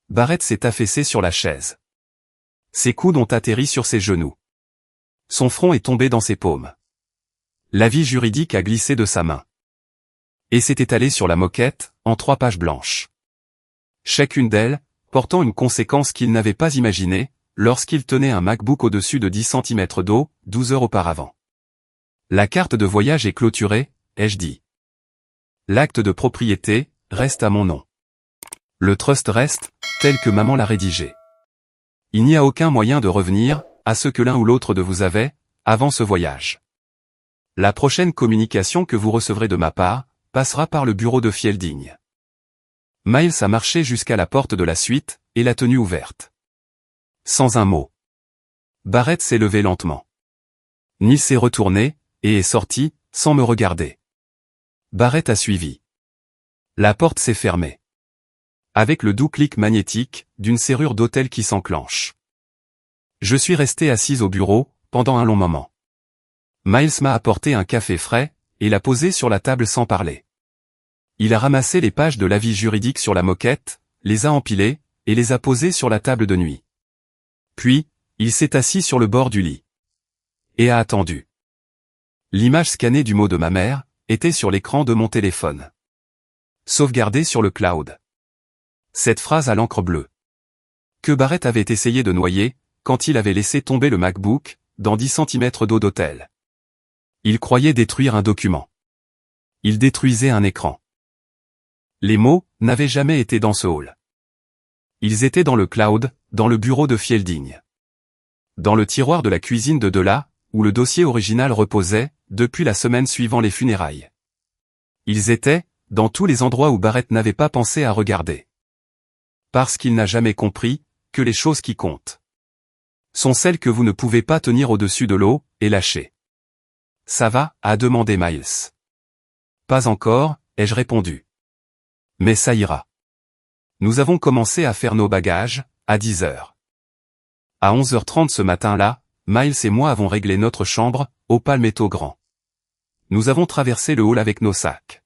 Barrett s'est affaissé sur la chaise. Ses coudes ont atterri sur ses genoux. Son front est tombé dans ses paumes. L'avis juridique a glissé de sa main. Et s'est étalé sur la moquette, en 3 pages blanches. Chacune d'elles, portant une conséquence qu'il n'avait pas imaginée, lorsqu'il tenait un MacBook au-dessus de 10 cm d'eau, 12 heures auparavant. La carte de voyage est clôturée, ai-je dit. L'acte de propriété reste à mon nom. Le trust reste, tel que maman l'a rédigé. Il n'y a aucun moyen de revenir à ce que l'un ou l'autre de vous avait, avant ce voyage. La prochaine communication que vous recevrez de ma part, passera par le bureau de Fielding. Miles a marché jusqu'à la porte de la suite, et l'a tenue ouverte. Sans un mot. Barrett s'est levé lentement. Neil s'est retourné, et est sorti, sans me regarder. Barrett a suivi. La porte s'est fermée. Avec le doux clic magnétique, d'une serrure d'hôtel qui s'enclenche. Je suis resté assise au bureau, pendant un long moment. Miles m'a apporté un café frais, et l'a posé sur la table sans parler. Il a ramassé les pages de l'avis juridique sur la moquette, les a empilées, et les a posées sur la table de nuit. Puis, il s'est assis sur le bord du lit. Et a attendu. L'image scannée du mot de ma mère, était sur l'écran de mon téléphone. Sauvegardée sur le cloud. Cette phrase à l'encre bleue. Que Barrett avait essayé de noyer, quand il avait laissé tomber le MacBook, dans 10 cm d'eau d'hôtel. Il croyait détruire un document. Il détruisait un écran. Les mots n'avaient jamais été dans ce hall. Ils étaient dans le cloud, dans le bureau de Fielding. Dans le tiroir de la cuisine de Della, où le dossier original reposait, depuis la semaine suivant les funérailles. Ils étaient, dans tous les endroits où Barrett n'avait pas pensé à regarder. Parce qu'il n'a jamais compris, que les choses qui comptent sont celles que vous ne pouvez pas tenir au-dessus de l'eau, et lâcher. Ça va, a demandé Miles. Pas encore, ai-je répondu. Mais ça ira. Nous avons commencé à faire nos bagages, à 10 heures. À 11h30 ce matin-là, Miles et moi avons réglé notre chambre, au Palmetto Grand. Nous avons traversé le hall avec nos sacs.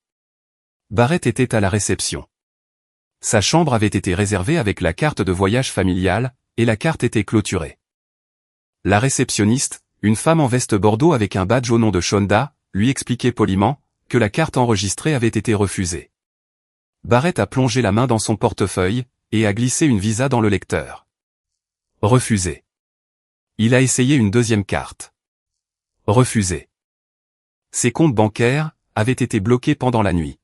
Barrett était à la réception. Sa chambre avait été réservée avec la carte de voyage familiale, et la carte était clôturée. La réceptionniste, une femme en veste bordeaux avec un badge au nom de Shonda, lui expliquait poliment, que la carte enregistrée avait été refusée. Barrett a plongé la main dans son portefeuille, et a glissé une visa dans le lecteur. Refusé. Il a essayé une deuxième carte. Refusé. Ses comptes bancaires avaient été bloqués pendant la nuit.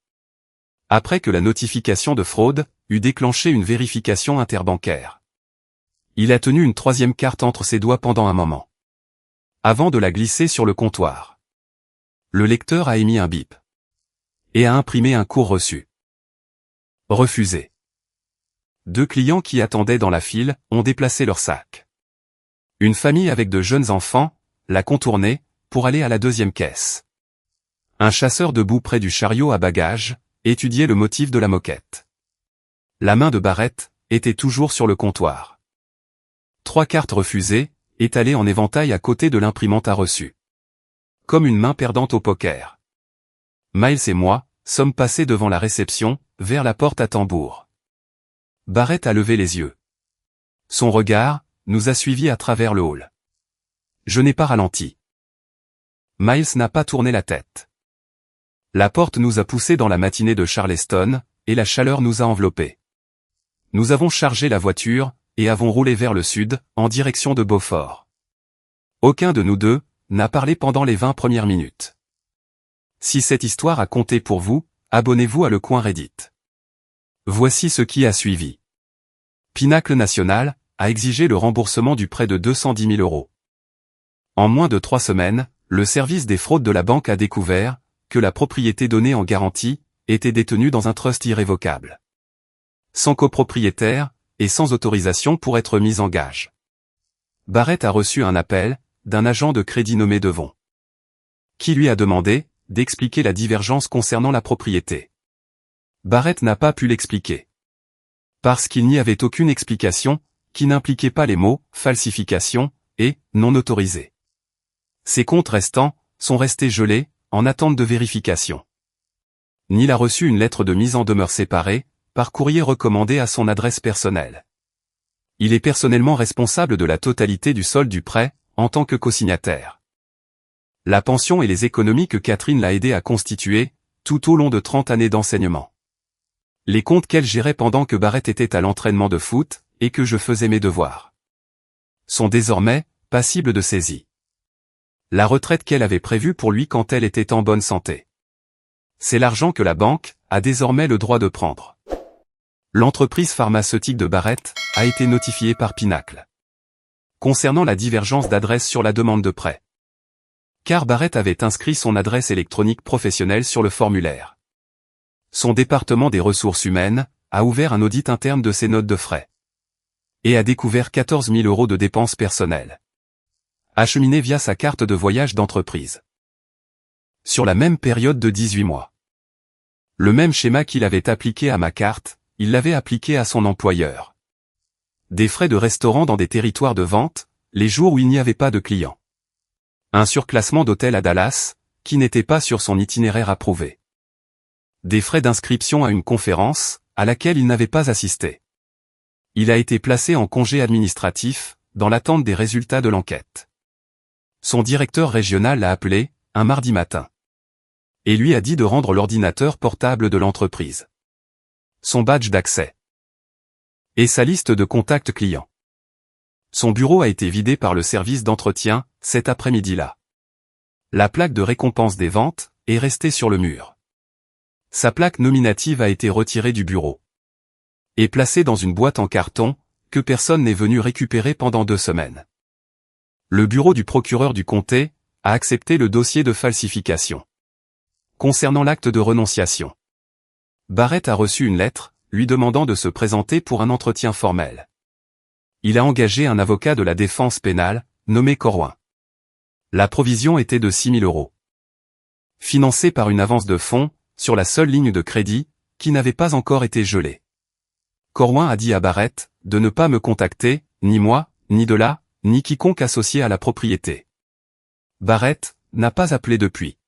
Après que la notification de fraude eut déclenché une vérification interbancaire. Il a tenu une troisième carte entre ses doigts pendant un moment. Avant de la glisser sur le comptoir. Le lecteur a émis un bip. Et a imprimé un court reçu. Refusé. 2 clients qui attendaient dans la file ont déplacé leur sac. Une famille avec de jeunes enfants l'a contourné pour aller à la deuxième caisse. Un chasseur debout près du chariot à bagages étudiait le motif de la moquette. La main de Barrett était toujours sur le comptoir. 3 cartes refusées, étalées en éventail à côté de l'imprimante à reçu. Comme une main perdante au poker. Miles et moi sommes passés devant la réception, vers la porte à tambour. Barrett a levé les yeux. Son regard nous a suivis à travers le hall. Je n'ai pas ralenti. Miles n'a pas tourné la tête. La porte nous a poussés dans la matinée de Charleston, et la chaleur nous a enveloppés. Nous avons chargé la voiture, et avons roulé vers le sud, en direction de Beaufort. Aucun de nous deux n'a parlé pendant les 20 premières minutes. Si cette histoire a compté pour vous, abonnez-vous à Le Coin Reddit. Voici ce qui a suivi. Pinacle National a exigé le remboursement du prêt de 210 000 €. En moins de 3 semaines, le service des fraudes de la banque a découvert que la propriété donnée en garantie était détenue dans un trust irrévocable. Sans copropriétaire, et sans autorisation pour être mise en gage. Barrett a reçu un appel d'un agent de crédit nommé Devon, qui lui a demandé d'expliquer la divergence concernant la propriété. Barrett n'a pas pu l'expliquer. Parce qu'il n'y avait aucune explication qui n'impliquait pas les mots « falsification » et « non autorisé ». Ses comptes restants sont restés gelés, en attente de vérification. Neil a reçu une lettre de mise en demeure séparée, par courrier recommandé à son adresse personnelle. Il est personnellement responsable de la totalité du solde du prêt, en tant que cosignataire. La pension et les économies que Catherine l'a aidé à constituer, tout au long de 30 années d'enseignement. Les comptes qu'elle gérait pendant que Barrett était à l'entraînement de foot, et que je faisais mes devoirs. sont désormais passibles de saisie. La retraite qu'elle avait prévue pour lui quand elle était en bonne santé. C'est l'argent que la banque a désormais le droit de prendre. L'entreprise pharmaceutique de Barrett a été notifiée par Pinacle concernant la divergence d'adresse sur la demande de prêt. Car Barrett avait inscrit son adresse électronique professionnelle sur le formulaire. Son département des ressources humaines a ouvert un audit interne de ses notes de frais et a découvert 14 000 € de dépenses personnelles acheminées via sa carte de voyage d'entreprise. Sur la même période de 18 mois. Le même schéma qu'il avait appliqué à ma carte, il l'avait appliqué à son employeur. Des frais de restaurant dans des territoires de vente, les jours où il n'y avait pas de clients. Un surclassement d'hôtel à Dallas, qui n'était pas sur son itinéraire approuvé. Des frais d'inscription à une conférence, à laquelle il n'avait pas assisté. Il a été placé en congé administratif, dans l'attente des résultats de l'enquête. Son directeur régional l'a appelé, un mardi matin. Et lui a dit de rendre l'ordinateur portable de l'entreprise. Son badge d'accès. Et sa liste de contacts clients. Son bureau a été vidé par le service d'entretien, cet après-midi-là. La plaque de récompense des ventes est restée sur le mur. Sa plaque nominative a été retirée du bureau. Et placée dans une boîte en carton, que personne n'est venu récupérer pendant 2 semaines. Le bureau du procureur du comté a accepté le dossier de falsification. Concernant l'acte de renonciation. Barrett a reçu une lettre, lui demandant de se présenter pour un entretien formel. Il a engagé un avocat de la défense pénale, nommé Corwin. La provision était de 6 000 €. Financée par une avance de fonds, sur la seule ligne de crédit, qui n'avait pas encore été gelée. Corwin a dit à Barrett, de ne pas me contacter, ni moi, ni de là, ni quiconque associé à la propriété. Barrett n'a pas appelé depuis.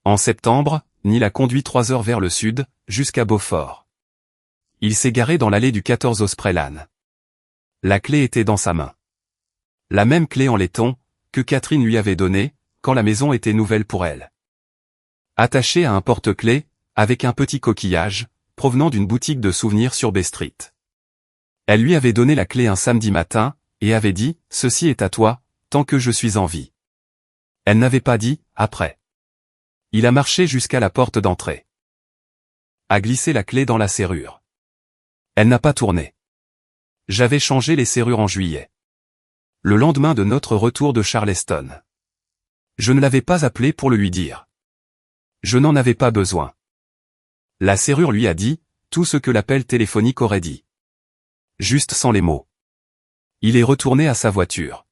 En septembre, ni l'a conduit 3 heures vers le sud, jusqu'à Beaufort. Il s'est garé dans l'allée du 14 Osprey Lane. La clé était dans sa main. La même clé en laiton, que Catherine lui avait donnée, quand la maison était nouvelle pour elle. Attachée à un porte-clés, avec un petit coquillage, provenant d'une boutique de souvenirs sur Bay Street. Elle lui avait donné la clé un samedi matin, et avait dit, « Ceci est à toi, tant que je suis en vie. » Elle n'avait pas dit, « Après. » Il a marché jusqu'à la porte d'entrée. A glissé la clé dans la serrure. Elle n'a pas tourné. J'avais changé les serrures en juillet. Le lendemain de notre retour de Charleston. Je ne l'avais pas appelé pour le lui dire. Je n'en avais pas besoin. La serrure lui a dit, tout ce que l'appel téléphonique aurait dit. Juste sans les mots. Il est retourné à sa voiture.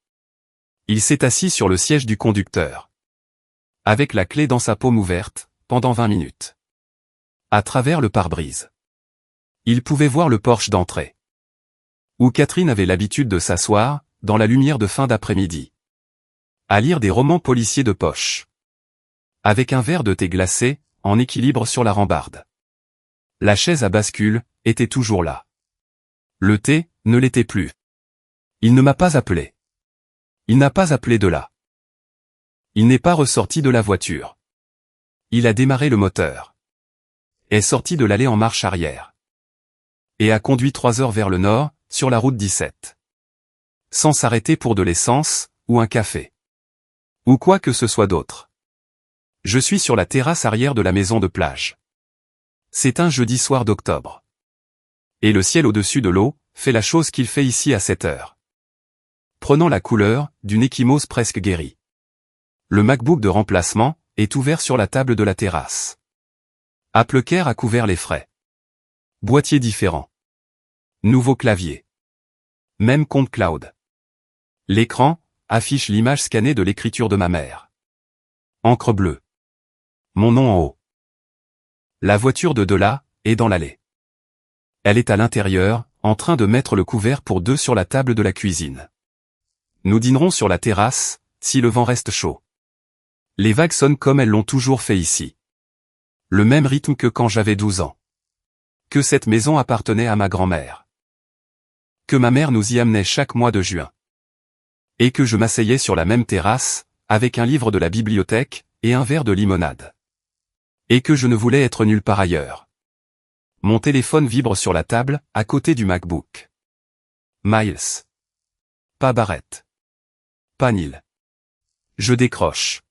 Il s'est assis sur le siège du conducteur. Avec la clé dans sa paume ouverte, pendant 20 minutes. À travers le pare-brise. Il pouvait voir le porche d'entrée. Où Catherine avait l'habitude de s'asseoir, dans la lumière de fin d'après-midi. À lire des romans policiers de poche. Avec un verre de thé glacé, en équilibre sur la rambarde. La chaise à bascule, était toujours là. Le thé, ne l'était plus. Il ne m'a pas appelé. Il n'a pas appelé de là. Il n'est pas ressorti de la voiture. Il a démarré le moteur. Est sorti de l'allée en marche arrière. Et a conduit 3 heures vers le nord, sur la route 17. Sans s'arrêter pour de l'essence, ou un café. Ou quoi que ce soit d'autre. Je suis sur la terrasse arrière de la maison de plage. C'est un jeudi soir d'octobre. Et le ciel au-dessus de l'eau, fait la chose qu'il fait ici à 7 heures. Prenant la couleur, d'une échymose presque guérie. Le MacBook de remplacement, est ouvert sur la table de la terrasse. AppleCare a couvert les frais. Boîtier différent. Nouveau clavier. Même compte cloud. L'écran, affiche l'image scannée de l'écriture de ma mère. Encre bleue. Mon nom en haut. La voiture de Dola, est dans l'allée. Elle est à l'intérieur, en train de mettre le couvert pour 2 sur la table de la cuisine. Nous dînerons sur la terrasse, si le vent reste chaud. Les vagues sonnent comme elles l'ont toujours fait ici. Le même rythme que quand j'avais 12 ans. Que cette maison appartenait à ma grand-mère. Que ma mère nous y amenait chaque mois de juin. Et que je m'asseyais sur la même terrasse, avec un livre de la bibliothèque, et un verre de limonade. Et que je ne voulais être nulle part ailleurs. Mon téléphone vibre sur la table, à côté du MacBook. Miles. Pas Barrett. Pas Neil. Je décroche.